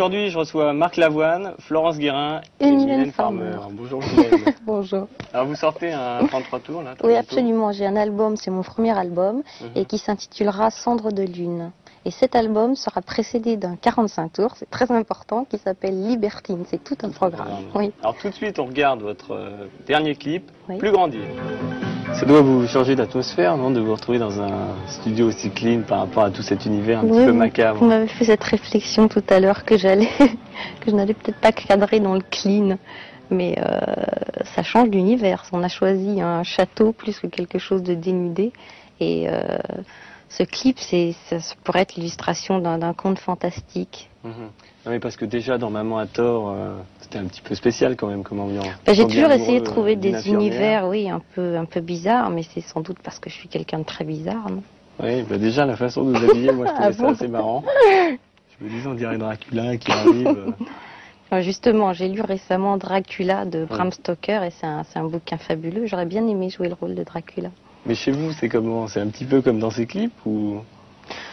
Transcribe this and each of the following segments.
aujourd'hui, je reçois Marc Lavoine, Florence Guérin et Mylène Farmer. Bonjour Mylène. Bonjour. Alors vous sortez un 33 tours là? Oui, absolument. J'ai un album, c'est mon premier album, et qui s'intitulera Cendre de lune. Et cet album sera précédé d'un 45 tours, c'est très important, qui s'appelle Libertine. C'est tout un programme. Oui. Alors tout de suite, on regarde votre dernier clip, Oui. Plus grandir. Ça doit vous changer d'atmosphère, non, de vous retrouver dans un studio aussi clean par rapport à tout cet univers un petit peu macabre. Vous m'avez fait cette réflexion tout à l'heure que je n'allais peut-être pas cadrer dans le clean, mais ça change d'univers. On a choisi un château plus que quelque chose de dénudé, et ce clip, ça pourrait être l'illustration d'un conte fantastique. Non, mais parce que déjà dans Maman a tort, c'était un petit peu spécial quand même comme ambiance. J'ai toujours essayé de trouver des univers, oui, un peu bizarres, mais c'est sans doute parce que je suis quelqu'un de très bizarre, non? Oui, bah déjà la façon de vous habiller, moi je trouvais ça assez marrant. Je me disais, on dirait Dracula qui arrive. Justement, j'ai lu récemment Dracula de Bram Stoker, et c'est un bouquin fabuleux. J'aurais bien aimé jouer le rôle de Dracula. Mais chez vous, c'est comment? C'est un petit peu comme dans ces clips ou...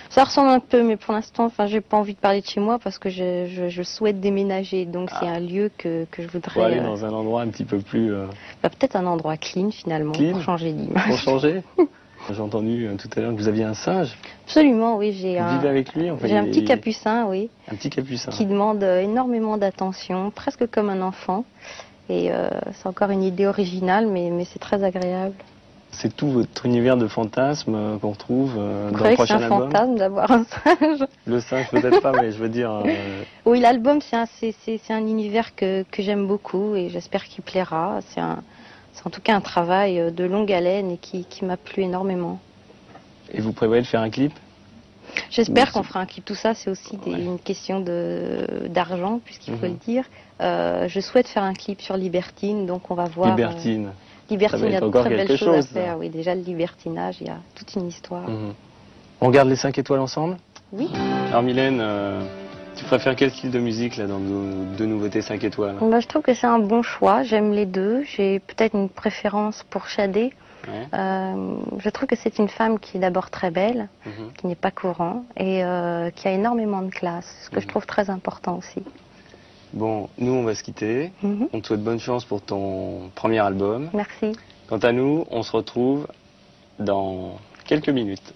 Ça ressemble un peu, mais pour l'instant, j'ai pas envie de parler de chez moi parce que je souhaite déménager. Donc c'est un lieu que je voudrais... Pour aller dans un endroit un petit peu plus... peut-être un endroit clean finalement, pour changer d'image. Pour changer. J'ai entendu tout à l'heure que vous aviez un singe. Absolument, oui. Vous vivez avec lui, en fait. J'ai un petit capucin, oui. Un petit capucin. Qui demande énormément d'attention, presque comme un enfant. Et c'est encore une idée originale, mais c'est très agréable. C'est tout votre univers de fantasmes qu'on retrouve dans le prochain album. Vous croyez que c'est un fantasme d'avoir un singe? Le singe peut-être pas, mais je veux dire... Oui, l'album, c'est un univers que j'aime beaucoup et j'espère qu'il plaira. C'est en tout cas un travail de longue haleine et qui m'a plu énormément. Et vous prévoyez de faire un clip? J'espère qu'on fera un clip. Tout ça, c'est aussi une question d'argent, puisqu'il faut le dire. Je souhaite faire un clip sur Libertine, donc on va voir... Libertine. Libertine, il y a de très belles choses à faire. Oui, déjà le libertinage, il y a toute une histoire. On regarde les 5 étoiles ensemble? Oui. Alors Mylène, tu préfères quel style de musique là dans nos deux nouveautés 5 étoiles? Je trouve que c'est un bon choix, j'aime les deux. J'ai peut-être une préférence pour Shadé. Je trouve que c'est une femme qui est d'abord très belle, qui n'est pas courant, et qui a énormément de classe, ce que je trouve très important aussi. Bon, nous on va se quitter. On te souhaite bonne chance pour ton premier album. Merci. Quant à nous, on se retrouve dans quelques minutes.